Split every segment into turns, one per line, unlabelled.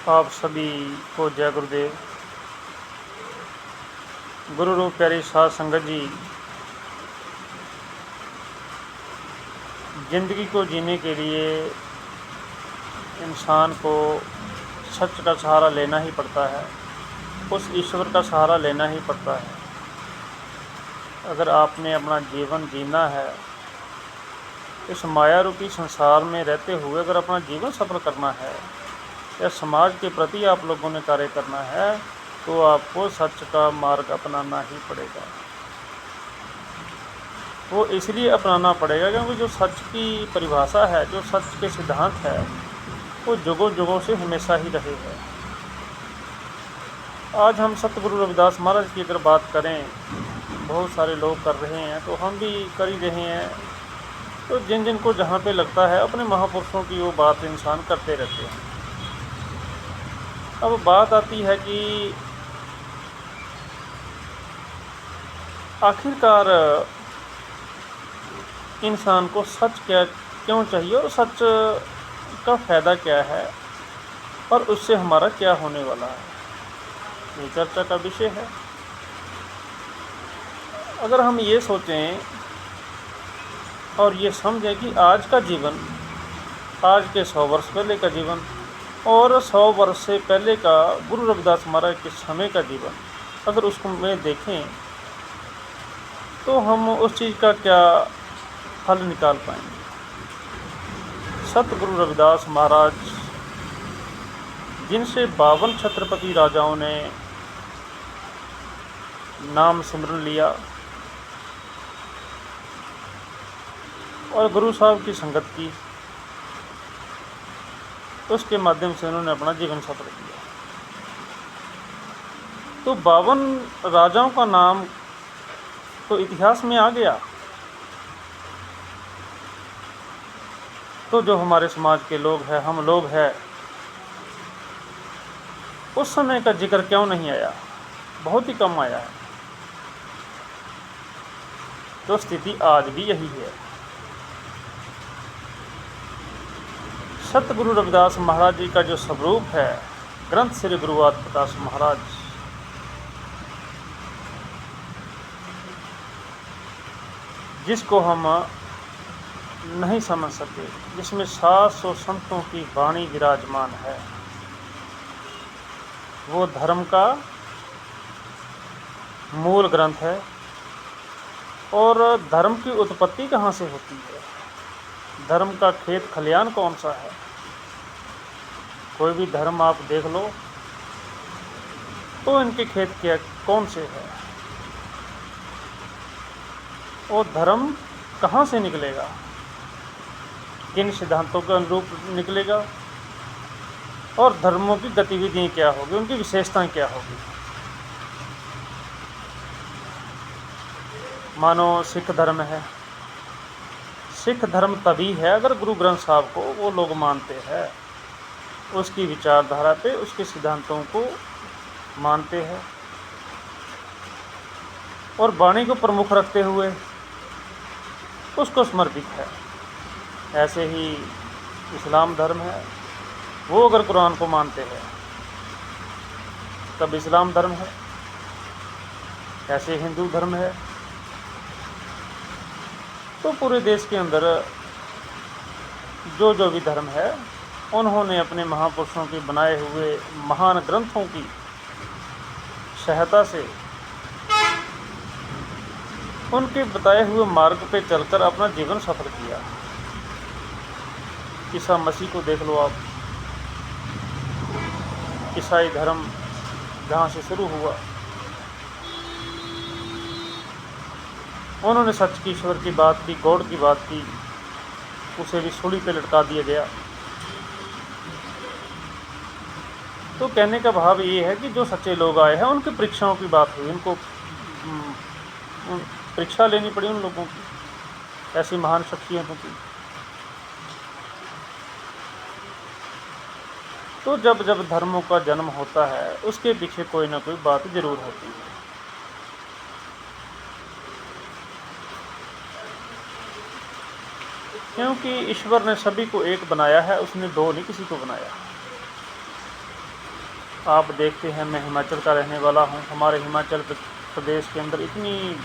आप सभी को जय गुरुदेव। गुरु रूप प्यारी साध संगत जी, ज़िंदगी को जीने के लिए इंसान को सच का सहारा लेना ही पड़ता है, उस ईश्वर का सहारा लेना ही पड़ता है। अगर आपने अपना जीवन जीना है, इस माया रूपी संसार में रहते हुए अगर अपना जीवन सफल करना है या समाज के प्रति आप लोगों ने कार्य करना है, तो आपको सच का मार्ग अपनाना ही पड़ेगा। वो इसलिए अपनाना पड़ेगा क्योंकि जो सच की परिभाषा है, जो सच के सिद्धांत है, वो जुगों जुगों से हमेशा ही रहे हैं। आज हम सतगुरु रविदास महाराज की अगर बात करें, बहुत सारे लोग कर रहे हैं तो हम भी कर ही रहे हैं। तो जिन जिन को जहाँ पे लगता है अपने महापुरुषों की वो बात इंसान करते रहते हैं। अब बात आती है कि आखिरकार इंसान को सच क्या क्यों चाहिए और सच का फ़ायदा क्या है और उससे हमारा क्या होने वाला है, ये चर्चा का विषय है। अगर हम ये सोचें और ये समझें कि आज का जीवन, आज के 100 वर्ष पहले का जीवन और 100 वर्ष से पहले का गुरु रविदास महाराज के समय का जीवन, अगर उसको में देखें तो हम उस चीज़ का क्या हल निकाल पाएंगे। सतगुरु रविदास महाराज, जिनसे 52 छत्रपति राजाओं ने नाम सिमरन लिया और गुरु साहब की संगत की, उसके माध्यम से उन्होंने अपना जीवन सफल किया। तो 52 राजाओं का नाम तो इतिहास में आ गया। तो जो हमारे समाज के लोग हैं, हम लोग हैं, उस समय का जिक्र क्यों नहीं आया? बहुत ही कम आया है। तो स्थिति आज भी यही है। सतगुरु रविदास महाराज जी का जो स्वरूप है, ग्रंथ श्री गुरुवाद प्रकाश महाराज, जिसको हम नहीं समझ सके, जिसमें 700 संतों की वाणी विराजमान है, वो धर्म का मूल ग्रंथ है। और धर्म की उत्पत्ति कहाँ से होती है? धर्म का खेत खलियान कौन सा है? कोई भी धर्म आप देख लो तो इनके खेत क्या कौन से हैं? वो धर्म कहाँ से निकलेगा, किन सिद्धांतों के अनुरूप निकलेगा और धर्मों की गतिविधियाँ क्या होगी, उनकी विशेषताएं क्या होगी। मानो सिख धर्म है, सिख धर्म तभी है अगर गुरु ग्रंथ साहब को वो लोग मानते हैं, उसकी विचारधारा पे, उसके सिद्धांतों को मानते हैं और वाणी को प्रमुख रखते हुए उसको समर्पित है। ऐसे ही इस्लाम धर्म है, वो अगर कुरान को मानते हैं तब इस्लाम धर्म है। ऐसे हिंदू धर्म है। तो पूरे देश के अंदर जो भी धर्म है, उन्होंने अपने महापुरुषों के बनाए हुए महान ग्रंथों की सहायता से, उनके बताए हुए मार्ग पे चलकर अपना जीवन सफल किया। ईसा मसीह को देख लो आप, ईसाई धर्म जहाँ से शुरू हुआ, उन्होंने सच की, ईश्वर की बात की, गॉड की बात की, उसे भी सूली पे लटका दिया गया। तो कहने का भाव ये है कि जो सच्चे लोग आए हैं, उनकी परीक्षाओं की बात हुई, उनको परीक्षा लेनी पड़ी उन लोगों की, ऐसी महान शख्सियतों की। तो जब जब धर्मों का जन्म होता है, उसके पीछे कोई ना कोई बात जरूर होती है। क्योंकि ईश्वर ने सभी को एक बनाया है, उसने दो नहीं किसी को बनाया। आप देखते हैं, मैं हिमाचल का रहने वाला हूँ। हमारे हिमाचल प्रदेश के अंदर इतनी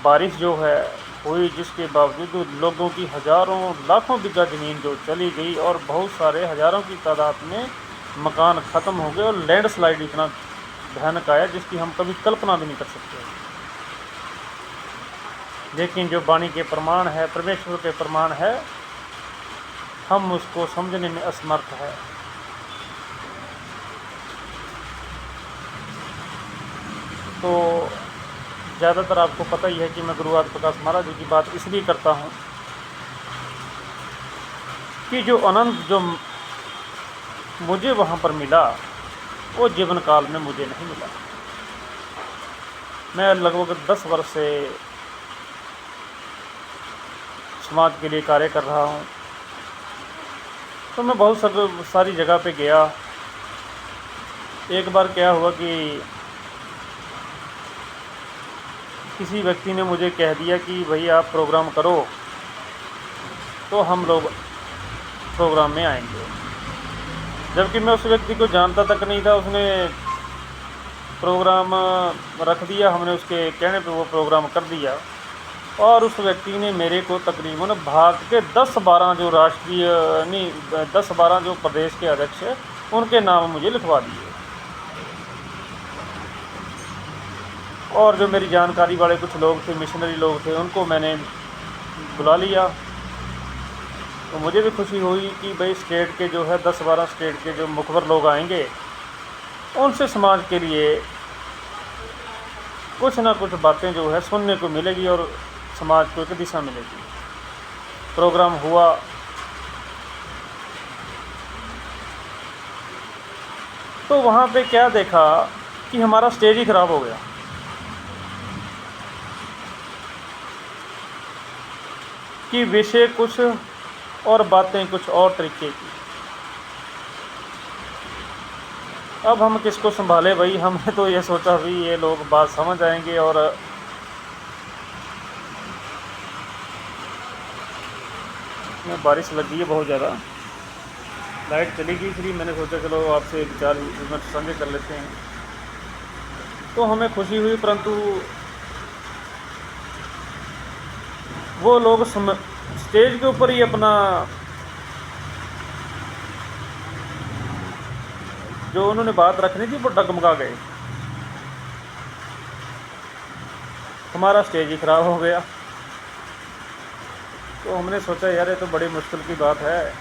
बारिश जो है हुई, जिसके बावजूद लोगों की हज़ारों लाखों बीघा ज़मीन जो चली गई और बहुत सारे हज़ारों की तादाद में मकान ख़त्म हो गए और लैंडस्लाइड इतना भयानक आया जिसकी हम कभी कल्पना भी नहीं कर सकते। लेकिन जो वाणी के प्रमाण है, परमेश्वर के प्रमाण है, हम उसको समझने में असमर्थ है। तो ज़्यादातर आपको पता ही है कि मैं गुरु आदि प्रकाश महाराज जी की बात इसलिए करता हूँ कि जो आनंद जो मुझे वहाँ पर मिला वो जीवन काल में मुझे नहीं मिला। मैं लगभग 10 वर्ष से समाज के लिए कार्य कर रहा हूँ। तो मैं बहुत सारी जगह पे गया। एक बार क्या हुआ कि किसी व्यक्ति ने मुझे कह दिया कि भाई आप प्रोग्राम करो, तो हम लोग प्रोग्राम में आएंगे। जबकि मैं उस व्यक्ति को जानता तक नहीं था। उसने प्रोग्राम रख दिया, हमने उसके कहने पे वो प्रोग्राम कर दिया और उस व्यक्ति ने मेरे को तकरीबन भारत के 10-12 जो राष्ट्रीय नहीं 10-12 जो प्रदेश के अध्यक्ष हैं उनके नाम मुझे लिखवा दिए। और जो मेरी जानकारी वाले कुछ लोग थे, मिशनरी लोग थे, उनको मैंने बुला लिया। तो मुझे भी खुशी हुई कि भाई स्टेट के जो है 10-12 स्टेट के जो मुखबर लोग आएंगे, उनसे समाज के लिए कुछ ना कुछ बातें जो है सुनने को मिलेगी और समाज को एक दिशा मिलेगी। प्रोग्राम हुआ। तो वहाँ पे क्या देखा कि हमारा स्टेज ही ख़राब हो गया। कि विषय कुछ और बातें कुछ और तरीके की। अब हम किसको संभाले भाई। हमने तो ये सोचा भी ये लोग बात समझ आएंगे। और में बारिश लग गई है बहुत ज़्यादा, लाइट चली गई, इसलिए मैंने सोचा चलो आपसे 4 मिनट साझे कर लेते हैं। तो हमें खुशी हुई, परंतु वो लोग स्टेज के ऊपर ही अपना जो उन्होंने बात रखनी थी वो डगमगा गए। हमारा स्टेज ही ख़राब हो गया। तो हमने सोचा यार ये तो बड़ी मुश्किल की बात है।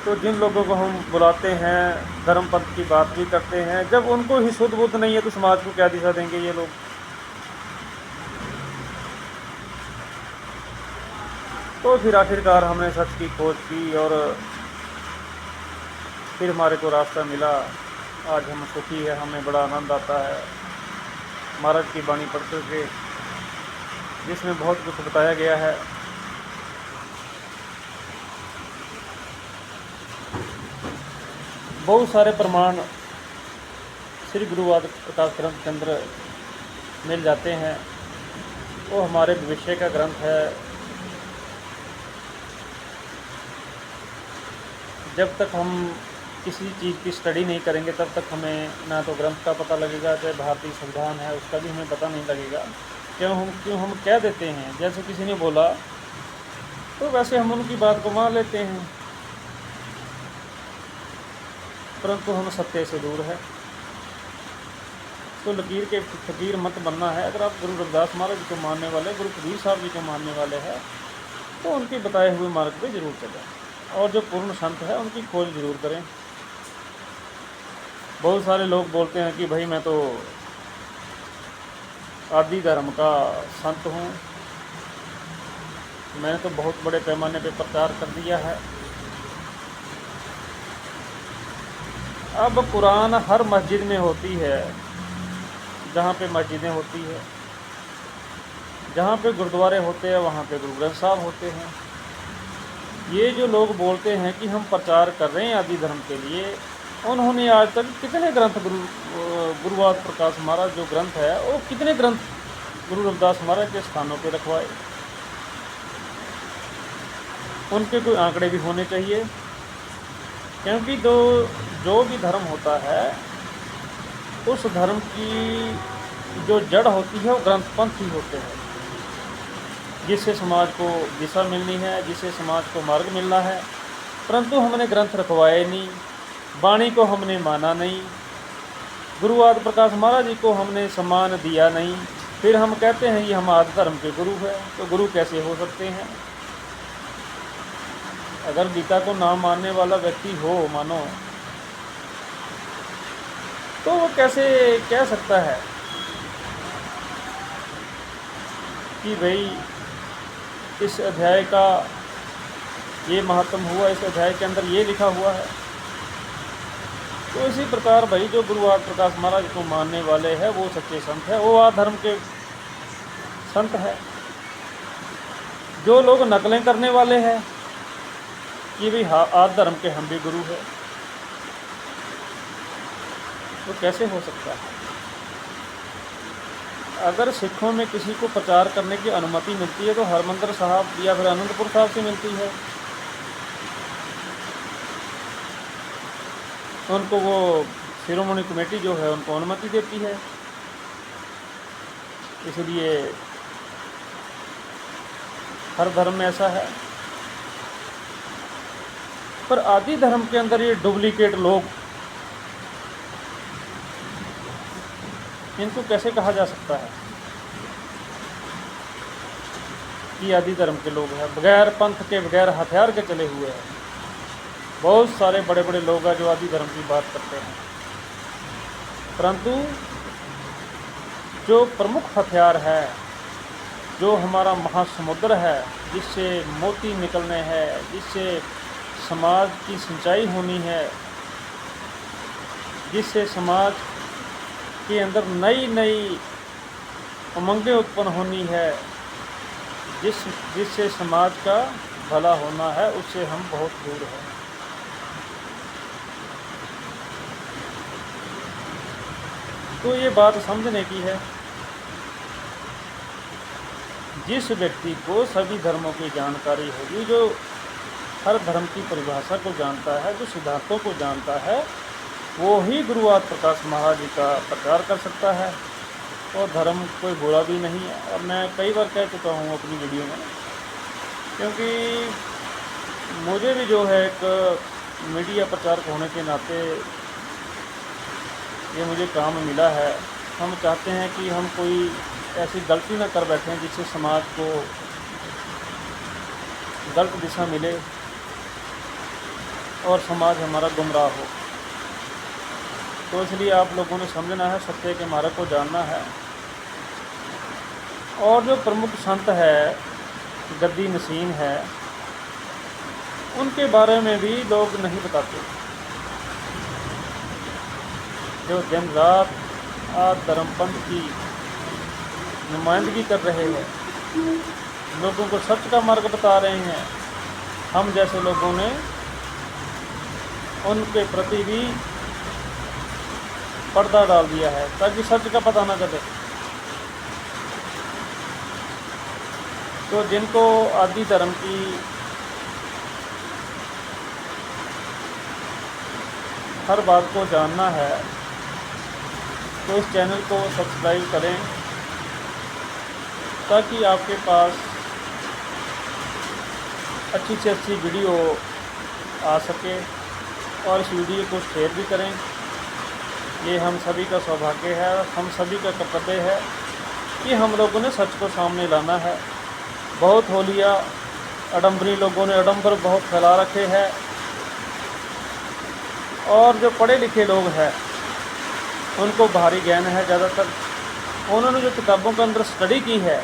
तो जिन लोगों को हम बुलाते हैं, धर्म पंथ की बात भी करते हैं, जब उनको ही शुद्ध बुद्ध नहीं है तो समाज को क्या दिशा देंगे ये लोग। तो फिर आखिरकार हमने सच की खोज की और फिर हमारे को रास्ता मिला। आज हम सुखी है, हमें बड़ा आनंद आता है महाराज की वाणी पढ़ के, जिसमें बहुत कुछ बताया गया है। बहुत सारे प्रमाण श्री गुरु आदि प्रकाश ग्रंथ के अंदर मिल जाते हैं। वो हमारे भविष्य का ग्रंथ है। जब तक हम किसी चीज़ की स्टडी नहीं करेंगे तब तक हमें ना तो ग्रंथ का पता लगेगा, चाहे भारतीय संविधान है उसका भी हमें पता नहीं लगेगा। क्यों हम कह देते हैं, जैसे किसी ने बोला तो वैसे हम उनकी बात को मान लेते हैं, परंतु हम सत्य से दूर है। तो लकीर के फकीर मत बनना है। अगर आप गुरु रविदास महाराज जी को मानने वाले, गुरु कबीर साहब जी को मानने वाले हैं, तो उनके बताए हुए मार्ग पे जरूर चलें और जो पूर्ण संत है उनकी खोज जरूर करें। बहुत सारे लोग बोलते हैं कि भाई मैं तो आदि धर्म का संत हूँ, मैंने तो बहुत बड़े पैमाने पे प्रचार कर दिया है। अब कुरान हर मस्जिद में होती है, जहाँ पे मस्जिदें होती है, जहाँ पे गुरुद्वारे होते हैं वहाँ पे गुरु ग्रंथ साहब होते हैं। ये जो लोग बोलते हैं कि हम प्रचार कर रहे हैं आदि धर्म के लिए, उन्होंने आज तक कितने ग्रंथ गुरु आदि प्रकाश महाराज जो ग्रंथ है वो कितने ग्रंथ गुरु रविदास महाराज के स्थानों पे रखवाए। उनके कोई आंकड़े भी होने चाहिए, क्योंकि जो भी धर्म होता है उस धर्म की जो जड़ होती है वो ग्रंथपंथ ही होते हैं, जिससे समाज को दिशा मिलनी है, जिससे समाज को मार्ग मिलना है। परंतु हमने ग्रंथ रखवाए नहीं, वाणी को हमने माना नहीं, गुरु आदि प्रकाश महाराज जी को हमने सम्मान दिया नहीं, फिर हम कहते हैं ये हम आदि धर्म के गुरु हैं। तो गुरु कैसे हो सकते हैं? अगर गीता को ना मानने वाला व्यक्ति हो मानो, तो वो कैसे कह सकता है कि भाई इस अध्याय का ये महत्व हुआ, इस अध्याय के अंदर ये लिखा हुआ है। तो इसी प्रकार भाई जो गुरु आदि प्रकाश महाराज को मानने वाले हैं वो सच्चे संत है, वो आदि धर्म के संत है। जो लोग नकलें करने वाले हैं कि भाई आदि धर्म के हम भी गुरु है, तो कैसे हो सकता है? अगर सिखों में किसी को प्रचार करने की अनुमति मिलती है तो हरमंदिर साहब या फिर आनंदपुर साहब से मिलती है। उनको वो शिरोमणि कमेटी जो है उनको अनुमति देती है। इसलिए हर धर्म में ऐसा है। पर आदि धर्म के अंदर ये डुप्लीकेट लोग, इनको कैसे कहा जा सकता है कि आदि धर्म के लोग हैं? बगैर पंथ के, बगैर हथियार के चले हुए हैं। बहुत सारे बड़े बड़े लोग हैं जो आदि धर्म की बात करते हैं, परंतु जो प्रमुख हथियार है, जो हमारा महासमुद्र है, जिससे मोती निकलने हैं, जिससे समाज की सिंचाई होनी है, जिससे समाज के अंदर नई नई उमंगें उत्पन्न होनी है, जिससे समाज का भला होना है, उससे हम बहुत दूर हैं। तो ये बात समझने की है। जिस व्यक्ति को सभी धर्मों की जानकारी होगी, जो हर धर्म की परिभाषा को जानता है, जो सिद्धांतों को जानता है, वो ही गुरु आदि प्रकाश महाराज जी का प्रचार कर सकता है। और धर्म कोई बुरा भी नहीं है। और मैं कई बार कह चुका हूँ अपनी वीडियो में, क्योंकि मुझे भी जो है एक मीडिया प्रचारक होने के नाते ये मुझे काम मिला है। हम चाहते हैं कि हम कोई ऐसी गलती ना कर बैठें जिससे समाज को गलत दिशा मिले और समाज हमारा गुमराह हो। तो इसलिए आप लोगों ने समझना है, सत्य के मार्ग को जानना है। और जो प्रमुख संत है, गद्दी नसीन है, उनके बारे में भी लोग नहीं बताते। जो दिन रात आदि धर्मपंथ की नुमाइंदगी कर रहे हैं, लोगों को सच का मार्ग बता रहे हैं, हम जैसे लोगों ने उनके प्रति भी पर्दा डाल दिया है ताकि सच का पता ना चले। तो जिनको आदि धर्म की हर बात को जानना है तो इस चैनल को सब्सक्राइब करें, ताकि आपके पास अच्छी से अच्छी वीडियो आ सके। और इस वीडियो को शेयर भी करें। ये हम सभी का सौभाग्य है, हम सभी का कर्तव्य है कि हम लोगों ने सच को सामने लाना है। बहुत होलिया अडम्बरी लोगों ने अडम्बर बहुत फैला रखे हैं, और जो पढ़े लिखे लोग हैं उनको भारी ज्ञान है ज़्यादातर। उन्होंने जो किताबों के अंदर स्टडी की है,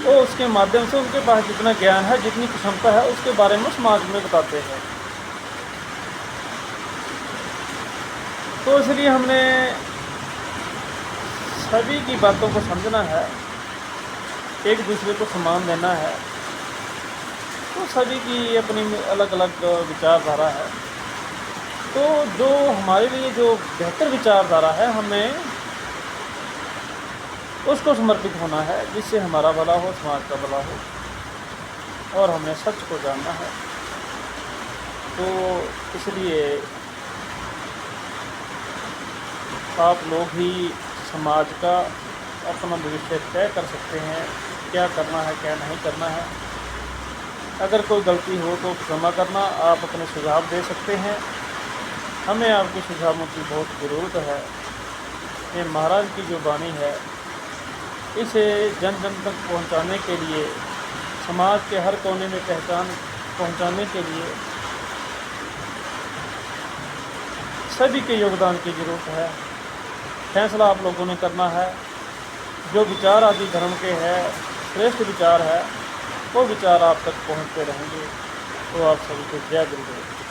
तो उसके माध्यम से उनके पास जितना ज्ञान है, जितनी क्षमता है, उसके बारे में समाज में बताते हैं। तो इसलिए हमने सभी की बातों को समझना है, एक दूसरे को सम्मान देना है। तो सभी की अपनी अलग अलग विचारधारा है। तो जो हमारे लिए जो बेहतर विचारधारा है, हमें उसको समर्पित होना है, जिससे हमारा भला हो, समाज का भला हो। और हमें सच को जानना है। तो इसलिए आप लोग ही समाज का अपना भविष्य तय कर सकते हैं, क्या करना है क्या नहीं करना है। अगर कोई गलती हो तो क्षमा करना, आप अपने सुझाव दे सकते हैं। हमें आपके सुझावों की बहुत ज़रूरत है। ये महाराज की जो वाणी है, इसे जन जन तक पहुंचाने के लिए, समाज के हर कोने में पहचान पहुंचाने के लिए सभी के योगदान की ज़रूरत है। फैसला आप लोगों ने करना है। जो विचार आदि धर्म के है, श्रेष्ठ विचार है, वो विचार आप तक पहुंचते रहेंगे। तो आप सभी को जय गुरुदेव।